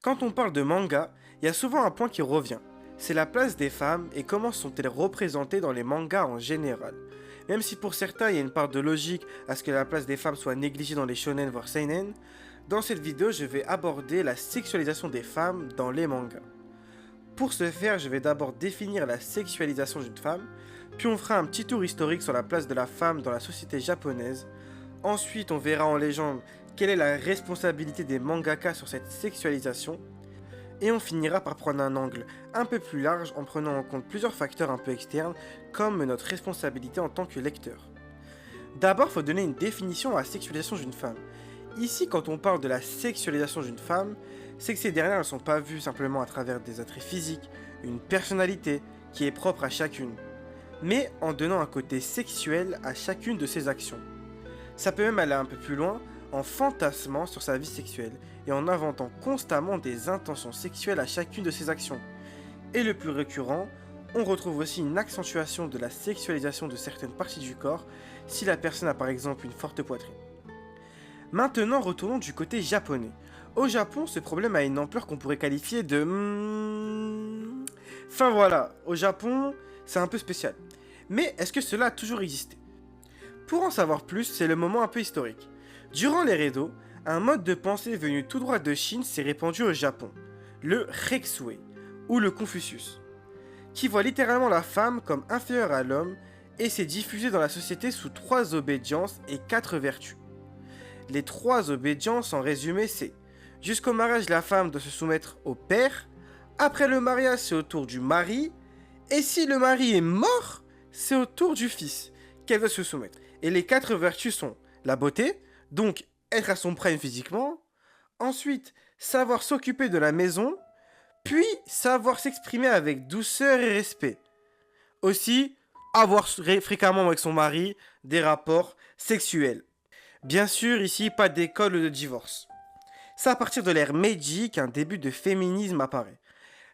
Quand on parle de manga, il y a souvent un point qui revient. C'est la place des femmes et comment sont-elles représentées dans les mangas en général. Même si pour certains il y a une part de logique à ce que la place des femmes soit négligée dans les shonen voire seinen, dans cette vidéo je vais aborder la sexualisation des femmes dans les mangas. Pour ce faire, je vais d'abord définir la sexualisation d'une femme, puis on fera un petit tour historique sur la place de la femme dans la société japonaise. Ensuite, on verra en légende quelle est la responsabilité des mangaka sur cette sexualisation. Et on finira par prendre un angle un peu plus large en prenant en compte plusieurs facteurs un peu externes, comme notre responsabilité en tant que lecteur. D'abord, il faut donner une définition à la sexualisation d'une femme. Ici, quand on parle de la sexualisation d'une femme, c'est que ces dernières ne sont pas vues simplement à travers des attraits physiques, une personnalité qui est propre à chacune, mais en donnant un côté sexuel à chacune de ses actions. Ça peut même aller un peu plus loin en fantasmant sur sa vie sexuelle et en inventant constamment des intentions sexuelles à chacune de ses actions. Et le plus récurrent, on retrouve aussi une accentuation de la sexualisation de certaines parties du corps si la personne a par exemple une forte poitrine. Maintenant, retournons du côté japonais. Au Japon, ce problème a une ampleur qu'on pourrait qualifier de... Enfin voilà, au Japon, c'est un peu spécial. Mais est-ce que cela a toujours existé? Pour en savoir plus, c'est le moment un peu historique. Durant les Edo, un mode de pensée venu tout droit de Chine s'est répandu au Japon, le Reksui, ou le Confucius, qui voit littéralement la femme comme inférieure à l'homme et s'est diffusé dans la société sous 3 obédiences et 4 vertus. Les 3 obédiences en résumé c'est: jusqu'au mariage la femme doit se soumettre au père, après le mariage c'est au tour du mari, et si le mari est mort, c'est au tour du fils qu'elle doit se soumettre. Et les 4 vertus sont la beauté, donc être à son prime physiquement, ensuite savoir s'occuper de la maison, puis savoir s'exprimer avec douceur et respect. Aussi, avoir fréquemment avec son mari des rapports sexuels. Bien sûr, ici, pas d'école de divorce. C'est à partir de l'ère Meiji qu'un début de féminisme apparaît.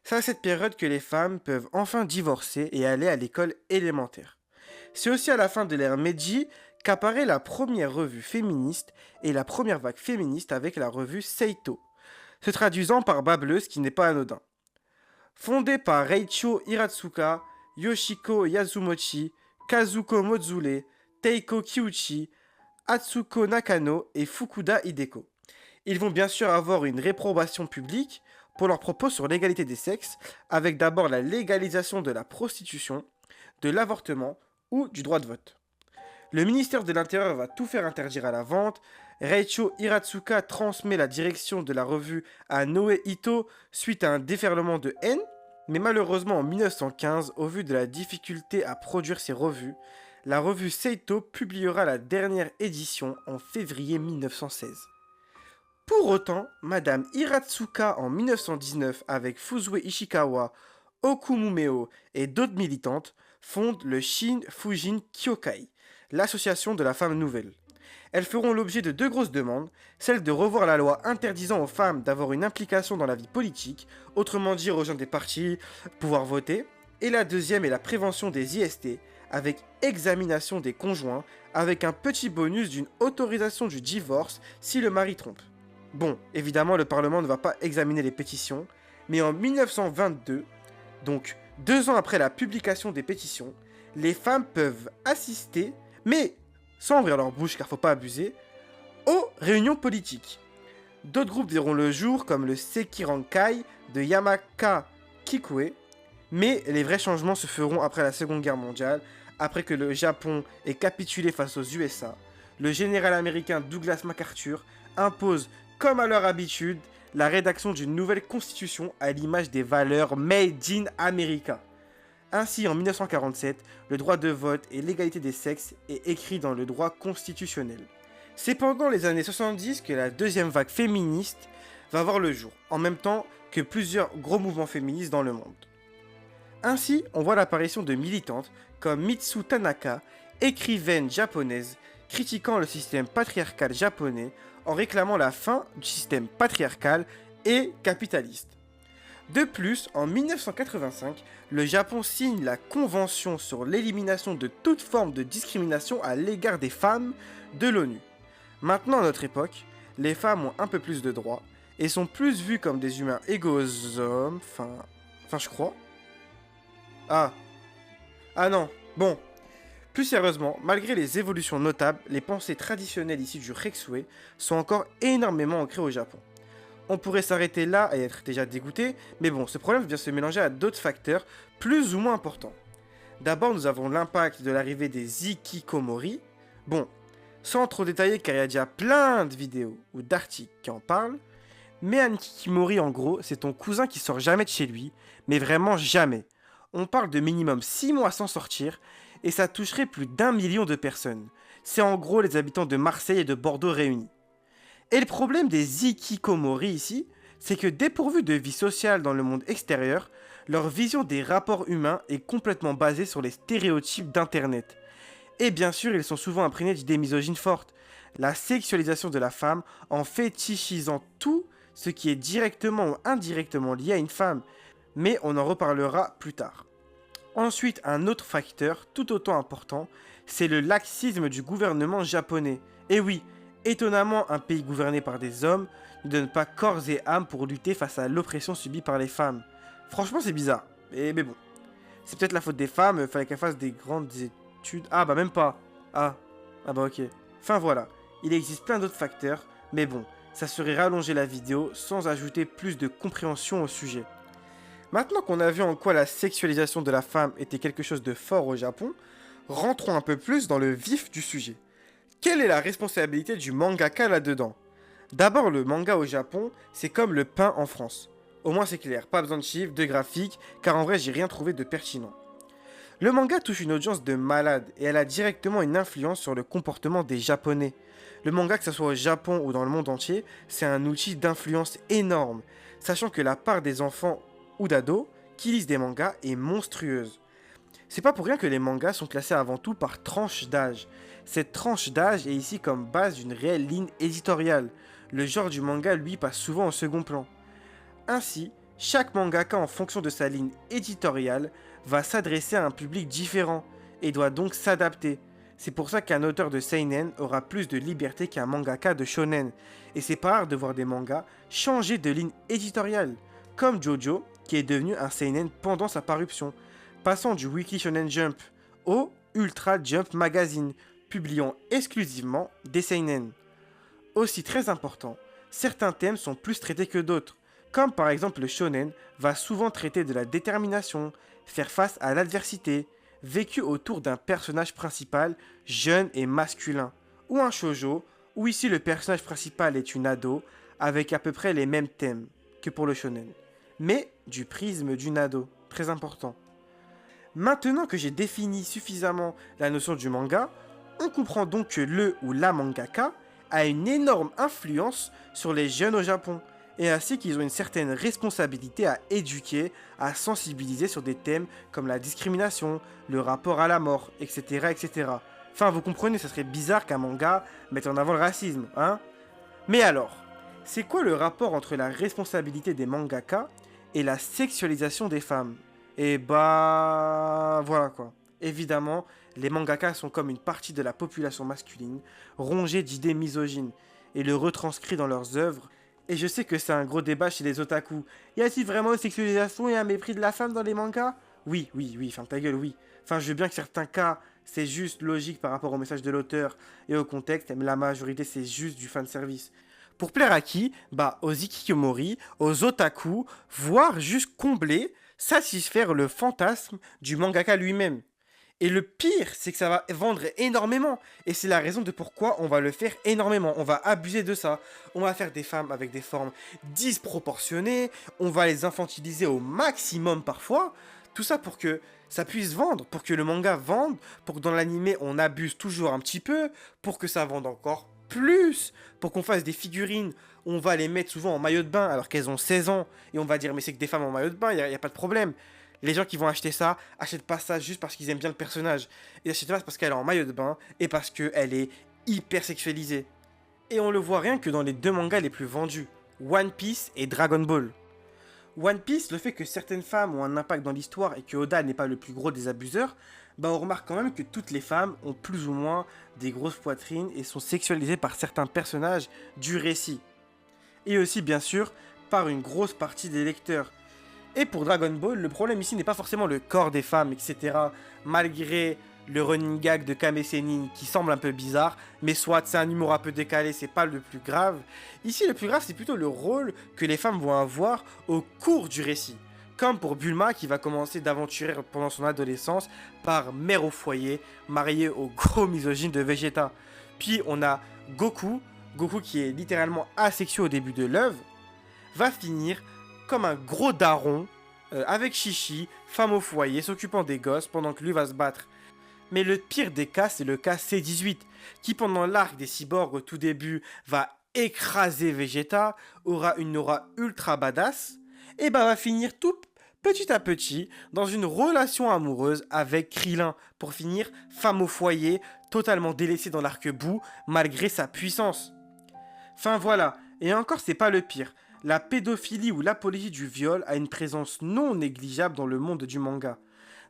C'est à cette période que les femmes peuvent enfin divorcer et aller à l'école élémentaire. C'est aussi à la fin de l'ère Meiji qu'apparaît la première revue féministe et la première vague féministe avec la revue Seito, se traduisant par bableuse qui n'est pas anodin. Fondée par Reicho Hiratsuka, Yoshiko Yasumochi, Kazuko Mozule, Teiko Kiuchi, Atsuko Nakano et Fukuda Hideko. Ils vont bien sûr avoir une réprobation publique pour leurs propos sur l'égalité des sexes, avec d'abord la légalisation de la prostitution, de l'avortement ou du droit de vote. Le ministère de l'Intérieur va tout faire interdire à la vente. Reicho Hiratsuka transmet la direction de la revue à Noe Ito suite à un déferlement de haine, mais malheureusement en 1915, au vu de la difficulté à produire ces revues, la revue Seito publiera la dernière édition en février 1916. Pour autant, Madame Hiratsuka en 1919 avec Fuzue Ishikawa, Okumumeo et d'autres militantes fonde le Shin Fujin Kyokai, l'association de la femme nouvelle. Elles feront l'objet de 2 grosses demandes, celle de revoir la loi interdisant aux femmes d'avoir une implication dans la vie politique, autrement dit rejoindre des partis, pouvoir voter, et la deuxième est la prévention des IST, avec examination des conjoints, avec un petit bonus d'une autorisation du divorce si le mari trompe. Bon, évidemment le Parlement ne va pas examiner les pétitions, mais en 1922, donc 2 ans après la publication des pétitions, les femmes peuvent assister, mais sans ouvrir leur bouche car faut pas abuser, aux réunions politiques. D'autres groupes verront le jour comme le Sekirankai de Yamaka Kikue, mais les vrais changements se feront après la Seconde Guerre mondiale, après que le Japon ait capitulé face aux USA. Le général américain Douglas MacArthur impose, comme à leur habitude, la rédaction d'une nouvelle constitution à l'image des valeurs Made in America. Ainsi, en 1947, le droit de vote et l'égalité des sexes est écrit dans le droit constitutionnel. C'est pendant les années 70 que la deuxième vague féministe va voir le jour, en même temps que plusieurs gros mouvements féministes dans le monde. Ainsi, on voit l'apparition de militantes comme Mitsu Tanaka, écrivaine japonaise, critiquant le système patriarcal japonais en réclamant la fin du système patriarcal et capitaliste. De plus, en 1985, le Japon signe la Convention sur l'élimination de toute forme de discrimination à l'égard des femmes de l'ONU. Maintenant, à notre époque, les femmes ont un peu plus de droits et sont plus vus comme des humains égaux aux hommes, enfin je crois. Ah, ah non, bon. Plus sérieusement, malgré les évolutions notables, les pensées traditionnelles ici du Reksui sont encore énormément ancrées au Japon. On pourrait s'arrêter là et être déjà dégoûté, mais bon, ce problème vient se mélanger à d'autres facteurs plus ou moins importants. D'abord, nous avons l'impact de l'arrivée des Ikikomori. Bon, sans trop détailler car il y a déjà plein de vidéos ou d'articles qui en parlent, mais un Ikikomori en gros, c'est ton cousin qui sort jamais de chez lui, mais vraiment jamais. On parle de minimum 6 mois sans sortir, et ça toucherait plus d'1 million de personnes. C'est en gros les habitants de Marseille et de Bordeaux réunis. Et le problème des Ikikomori ici, c'est que dépourvus de vie sociale dans le monde extérieur, leur vision des rapports humains est complètement basée sur les stéréotypes d'Internet. Et bien sûr, ils sont souvent imprégnés d'idées misogynes fortes. La sexualisation de la femme en fétichisant tout ce qui est directement ou indirectement lié à une femme. Mais on en reparlera plus tard. Ensuite, un autre facteur tout autant important, c'est le laxisme du gouvernement japonais. Et oui, étonnamment, un pays gouverné par des hommes ne donne pas corps et âme pour lutter face à l'oppression subie par les femmes. Franchement, c'est bizarre. Mais bon, c'est peut-être la faute des femmes, fallait qu'elles fassent des grandes études. Ah bah même pas. Ah bah ok. Enfin voilà, il existe plein d'autres facteurs, mais bon, ça serait rallonger la vidéo sans ajouter plus de compréhension au sujet. Maintenant qu'on a vu en quoi la sexualisation de la femme était quelque chose de fort au Japon, rentrons un peu plus dans le vif du sujet. Quelle est la responsabilité du mangaka là-dedans? D'abord, le manga au Japon, c'est comme le pain en France. Au moins c'est clair, pas besoin de chiffres, de graphiques, car en vrai j'ai rien trouvé de pertinent. Le manga touche une audience de malades et elle a directement une influence sur le comportement des Japonais. Le manga, que ce soit au Japon ou dans le monde entier, c'est un outil d'influence énorme, sachant que la part des enfants ou d'ados qui lisent des mangas est monstrueuse. C'est pas pour rien que les mangas sont classés avant tout par tranche d'âge. Cette tranche d'âge est ici comme base d'une réelle ligne éditoriale. Le genre du manga, lui, passe souvent au second plan. Ainsi, chaque mangaka, en fonction de sa ligne éditoriale, va s'adresser à un public différent et doit donc s'adapter. C'est pour ça qu'un auteur de seinen aura plus de liberté qu'un mangaka de shonen. Et c'est pas rare de voir des mangas changer de ligne éditoriale, comme Jojo, qui est devenu un seinen pendant sa parution, passant du Weekly Shonen Jump au Ultra Jump Magazine, publiant exclusivement des seinen. Aussi très important, certains thèmes sont plus traités que d'autres, comme par exemple le shonen va souvent traiter de la détermination, faire face à l'adversité, vécu autour d'un personnage principal jeune et masculin, ou un shoujo, où ici le personnage principal est une ado, avec à peu près les mêmes thèmes que pour le shonen, mais du prisme d'une ado, très important. Maintenant que j'ai défini suffisamment la notion du manga, on comprend donc que le ou la mangaka a une énorme influence sur les jeunes au Japon, et ainsi qu'ils ont une certaine responsabilité à éduquer, à sensibiliser sur des thèmes comme la discrimination, le rapport à la mort, etc. etc. Enfin, vous comprenez, ça serait bizarre qu'un manga mette en avant le racisme, hein? Mais alors, c'est quoi le rapport entre la responsabilité des mangaka et la sexualisation des femmes? Et bah... voilà quoi. Évidemment, les mangakas sont comme une partie de la population masculine, rongée d'idées misogynes, et le retranscrit dans leurs œuvres. Et je sais que c'est un gros débat chez les otaku. Y a-t-il vraiment une sexualisation et un mépris de la femme dans les mangas? Oui, ferme ta gueule, oui. Enfin, je veux bien que certains cas, c'est juste logique par rapport au message de l'auteur et au contexte, mais la majorité, c'est juste du fanservice. Pour plaire à qui? Bah, aux ikikomori, aux otaku, voire juste combler, satisfaire le fantasme du mangaka lui-même. Et le pire, c'est que ça va vendre énormément. Et c'est la raison de pourquoi on va le faire énormément. On va abuser de ça. On va faire des femmes avec des formes disproportionnées. On va les infantiliser au maximum parfois. Tout ça pour que ça puisse vendre, pour que le manga vende, pour que dans l'animé on abuse toujours un petit peu, pour que ça vende encore plus, pour qu'on fasse des figurines. On va les mettre souvent en maillot de bain alors qu'elles ont 16 ans. Et on va dire mais c'est que des femmes en maillot de bain, il n'y a pas de problème. Les gens qui vont acheter ça, achètent pas ça juste parce qu'ils aiment bien le personnage. Ils achètent ça parce qu'elle est en maillot de bain et parce qu'elle est hyper sexualisée. Et on le voit rien que dans les deux mangas les plus vendus, One Piece et Dragon Ball. One Piece, le fait que certaines femmes ont un impact dans l'histoire et que Oda n'est pas le plus gros des abuseurs, bah on remarque quand même que toutes les femmes ont plus ou moins des grosses poitrines et sont sexualisées par certains personnages du récit. et aussi bien sûr par une grosse partie des lecteurs. Et pour Dragon Ball, le problème ici n'est pas forcément le corps des femmes, etc. Malgré le running gag de Kame Sennin qui semble un peu bizarre, mais soit c'est un humour un peu décalé, c'est pas le plus grave. Ici, le plus grave, c'est plutôt le rôle que les femmes vont avoir au cours du récit. Comme pour Bulma qui va commencer d'aventurer pendant son adolescence par mère au foyer, mariée au gros misogyne de Vegeta. Puis on a Goku, Goku qui est littéralement asexué au début de l'œuvre, va finir comme un gros daron avec Chichi, femme au foyer, s'occupant des gosses pendant que lui va se battre. Mais le pire des cas, c'est le cas C18, qui pendant l'arc des cyborgs au tout début va écraser Vegeta, aura une aura ultra badass, et bah va finir tout petit à petit dans une relation amoureuse avec Krillin, pour finir femme au foyer, totalement délaissée dans l'arc bout, malgré sa puissance. Enfin voilà, et encore c'est pas le pire. La pédophilie ou l'apologie du viol a une présence non négligeable dans le monde du manga.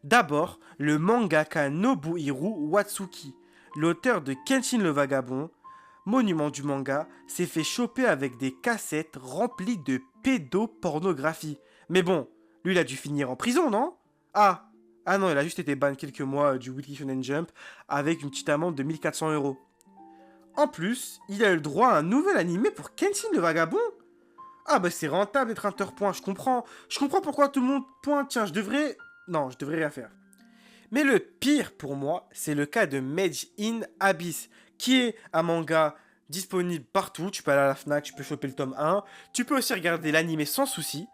D'abord, le mangaka Nobuhiro Watsuki, l'auteur de Kenshin le Vagabond, monument du manga, s'est fait choper avec des cassettes remplies de pédopornographie. Mais bon, lui il a dû finir en prison, non? Ah non, il a juste été ban quelques mois du Weekly Shonen Jump avec une petite amende de 1400 €. En plus, il a eu le droit à un nouvel animé pour Kenshin le Vagabond. Ah bah c'est rentable d'être interpoint, je comprends. Je comprends pourquoi tout le monde pointe, tiens, je devrais... Non, je devrais rien faire. Mais le pire pour moi, c'est le cas de Mage in Abyss, qui est un manga disponible partout. Tu peux aller à la Fnac, tu peux choper le tome 1, tu peux aussi regarder l'animé sans souci.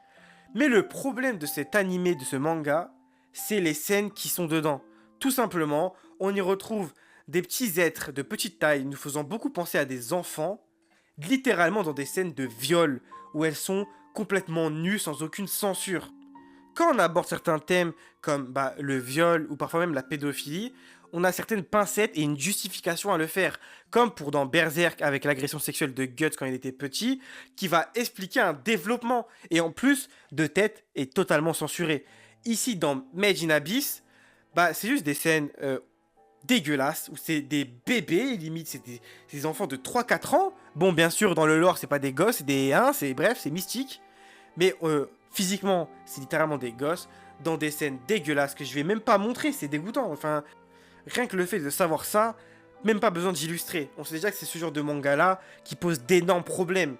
Mais le problème de cet animé, de ce manga, c'est les scènes qui sont dedans. Tout simplement, on y retrouve des petits êtres de petite taille, nous faisant beaucoup penser à des enfants, littéralement dans des scènes de viol, où elles sont complètement nues sans aucune censure. Quand on aborde certains thèmes comme le viol ou parfois même la pédophilie, on a certaines pincettes et une justification à le faire, comme pour dans Berserk avec l'agression sexuelle de Guts quand il était petit, qui va expliquer un développement, et en plus, de tête est totalement censuré. Ici, dans Made in Abyss, c'est juste des scènes dégueulasses, où c'est des bébés, limite, c'est des enfants de 3-4 ans. Bon, bien sûr, dans le lore, c'est pas des gosses, c'est mystique, mais physiquement, c'est littéralement des gosses, dans des scènes dégueulasses que je vais même pas montrer, c'est dégoûtant, enfin... Rien que le fait de savoir ça, même pas besoin d'illustrer. On sait déjà que c'est ce genre de manga-là qui pose d'énormes problèmes.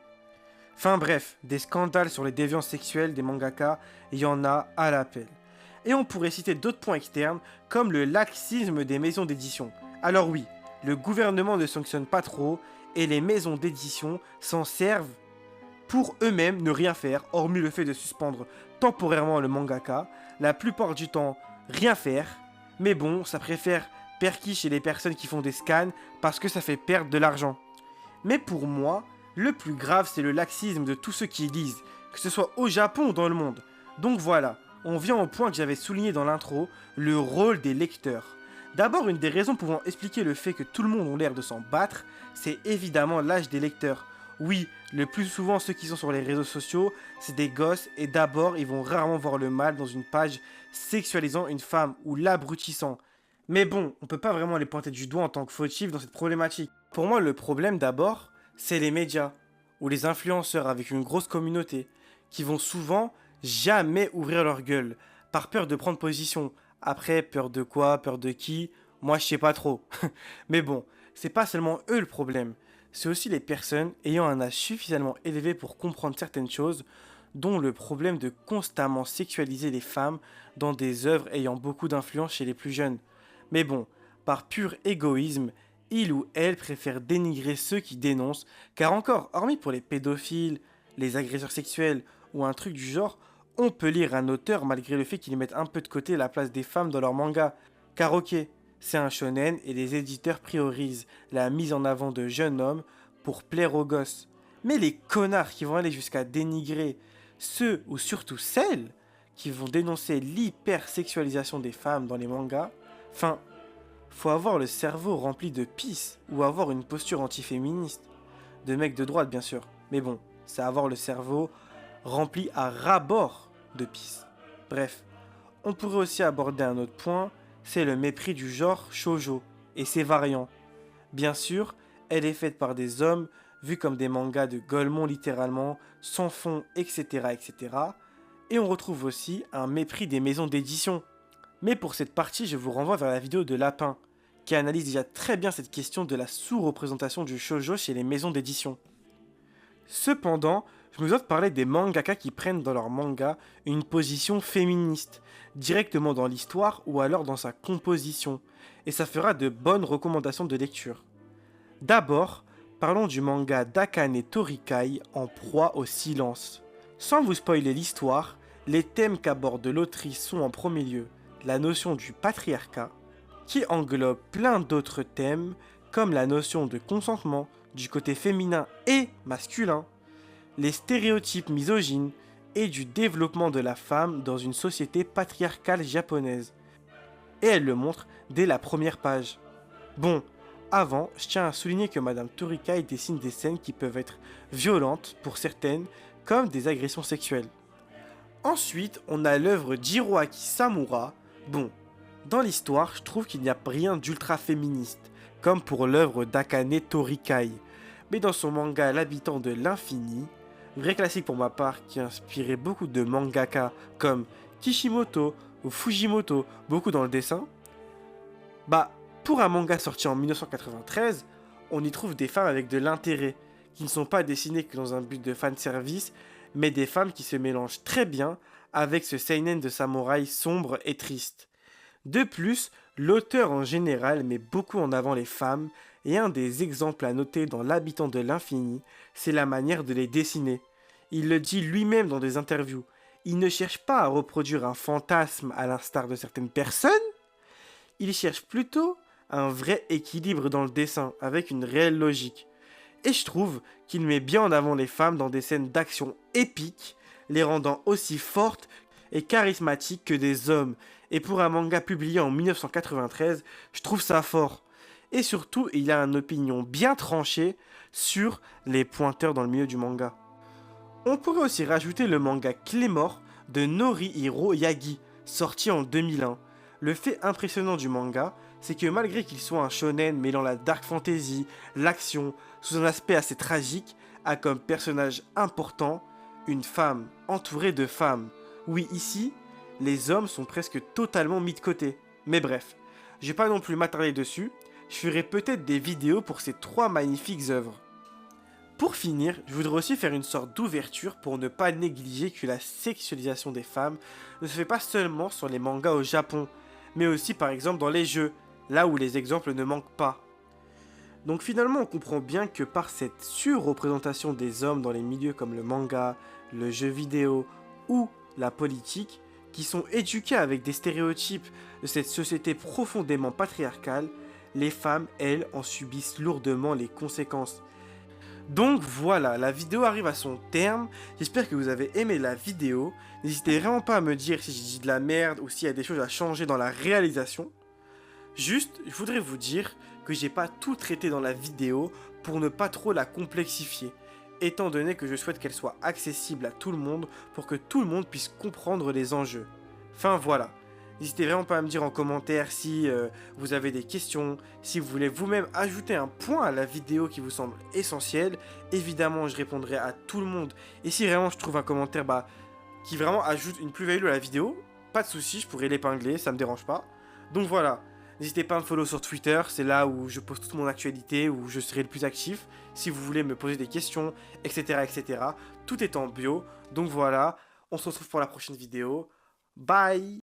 Enfin bref, des scandales sur les déviances sexuelles des mangaka, il y en a à l'appel. Et on pourrait citer d'autres points externes, comme le laxisme des maisons d'édition. Alors oui, le gouvernement ne sanctionne pas trop, et les maisons d'édition s'en servent pour eux-mêmes ne rien faire, hormis le fait de suspendre temporairement le mangaka, la plupart du temps rien faire, mais bon, ça préfère perquis chez les personnes qui font des scans parce que ça fait perdre de l'argent. Mais pour moi, le plus grave c'est le laxisme de tous ceux qui lisent, que ce soit au Japon ou dans le monde. Donc voilà, on vient au point que j'avais souligné dans l'intro, le rôle des lecteurs. D'abord, une des raisons pouvant expliquer le fait que tout le monde a l'air de s'en battre, c'est évidemment l'âge des lecteurs. Oui, le plus souvent ceux qui sont sur les réseaux sociaux, c'est des gosses et d'abord ils vont rarement voir le mal dans une page sexualisant une femme ou l'abrutissant. Mais bon, on peut pas vraiment les pointer du doigt en tant que fautifs dans cette problématique. Pour moi, le problème d'abord, c'est les médias ou les influenceurs avec une grosse communauté qui vont souvent jamais ouvrir leur gueule par peur de prendre position. Après, peur de quoi, peur de qui, moi je sais pas trop. Mais bon, c'est pas seulement eux le problème. C'est aussi les personnes ayant un âge suffisamment élevé pour comprendre certaines choses, dont le problème de constamment sexualiser les femmes dans des œuvres ayant beaucoup d'influence chez les plus jeunes. Mais bon, par pur égoïsme, il ou elle préfère dénigrer ceux qui dénoncent, car encore, hormis pour les pédophiles, les agresseurs sexuels ou un truc du genre, on peut lire un auteur malgré le fait qu'il mette un peu de côté la place des femmes dans leur manga. Car ok, c'est un shonen et les éditeurs priorisent la mise en avant de jeunes hommes pour plaire aux gosses. Mais les connards qui vont aller jusqu'à dénigrer ceux ou surtout celles qui vont dénoncer l'hypersexualisation des femmes dans les mangas, faut avoir le cerveau rempli de pisse ou avoir une posture antiféministe. De mecs de droite bien sûr, mais bon, c'est avoir le cerveau rempli à ras-bord de pisse. Bref, on pourrait aussi aborder un autre point, c'est le mépris du genre shoujo et ses variants. Bien sûr, elle est faite par des hommes vus comme des mangas de Golemon littéralement, sans fond, etc., etc. Et on retrouve aussi un mépris des maisons d'édition. Mais pour cette partie, je vous renvoie vers la vidéo de Lapin, qui analyse déjà très bien cette question de la sous-représentation du shoujo chez les maisons d'édition. Cependant, je me dois de parler des mangaka qui prennent dans leur manga une position féministe, directement dans l'histoire ou alors dans sa composition, et ça fera de bonnes recommandations de lecture. D'abord, parlons du manga d'Akane Torikai en proie au silence. Sans vous spoiler l'histoire, les thèmes qu'aborde l'autrice sont en premier lieu la notion du patriarcat, qui englobe plein d'autres thèmes comme la notion de consentement du côté féminin et masculin, les stéréotypes misogynes et du développement de la femme dans une société patriarcale japonaise. Et elle le montre dès la première page. Bon, avant, je tiens à souligner que Madame Torikai dessine des scènes qui peuvent être violentes pour certaines, comme des agressions sexuelles. Ensuite, on a l'œuvre d'Hiroaki Samura. Bon, dans l'histoire, je trouve qu'il n'y a rien d'ultra féministe, comme pour l'œuvre d'Akane Torikai. Mais dans son manga L'habitant de l'infini, vrai classique pour ma part qui a inspiré beaucoup de mangaka comme Kishimoto ou Fujimoto, beaucoup dans le dessin, pour un manga sorti en 1993, on y trouve des femmes avec de l'intérêt, qui ne sont pas dessinées que dans un but de fanservice, mais des femmes qui se mélangent très bien avec ce seinen de samouraï sombre et triste. De plus, l'auteur en général met beaucoup en avant les femmes, et un des exemples à noter dans L'habitant de l'infini, c'est la manière de les dessiner. Il le dit lui-même dans des interviews, il ne cherche pas à reproduire un fantasme à l'instar de certaines personnes, il cherche plutôt un vrai équilibre dans le dessin, avec une réelle logique. Et je trouve qu'il met bien en avant les femmes dans des scènes d'action épiques, les rendant aussi fortes et charismatiques que des hommes. Et pour un manga publié en 1993, je trouve ça fort. Et surtout, il a une opinion bien tranchée sur les pointeurs dans le milieu du manga. On pourrait aussi rajouter le manga Clémor de Norihiro Yagi, sorti en 2001. Le fait impressionnant du manga, c'est que malgré qu'il soit un shonen mêlant la dark fantasy, l'action, sous un aspect assez tragique, a comme personnage important une femme entourée de femmes. Oui, ici, les hommes sont presque totalement mis de côté. Mais bref, je vais pas non plus m'attarder dessus, je ferai peut-être des vidéos pour ces 3 magnifiques œuvres. Pour finir, je voudrais aussi faire une sorte d'ouverture pour ne pas négliger que la sexualisation des femmes ne se fait pas seulement sur les mangas au Japon, mais aussi par exemple dans les jeux, là où les exemples ne manquent pas. Donc finalement on comprend bien que par cette surreprésentation des hommes dans les milieux comme le manga, le jeu vidéo ou la politique, qui sont éduqués avec des stéréotypes de cette société profondément patriarcale, les femmes, elles, en subissent lourdement les conséquences. Donc voilà, la vidéo arrive à son terme, j'espère que vous avez aimé la vidéo, n'hésitez vraiment pas à me dire si j'ai dit de la merde ou s'il y a des choses à changer dans la réalisation. Juste, je voudrais vous dire que j'ai pas tout traité dans la vidéo pour ne pas trop la complexifier, étant donné que je souhaite qu'elle soit accessible à tout le monde pour que tout le monde puisse comprendre les enjeux. Enfin voilà. N'hésitez vraiment pas à me dire en commentaire si vous avez des questions, si vous voulez vous-même ajouter un point à la vidéo qui vous semble essentiel. Évidemment, je répondrai à tout le monde. Et si vraiment je trouve un commentaire qui vraiment ajoute une plus-value à la vidéo, pas de souci, je pourrais l'épingler, ça me dérange pas. Donc voilà, n'hésitez pas à me follow sur Twitter, c'est là où je poste toute mon actualité, où je serai le plus actif. Si vous voulez me poser des questions, etc., etc. Tout est en bio. Donc voilà, on se retrouve pour la prochaine vidéo. Bye!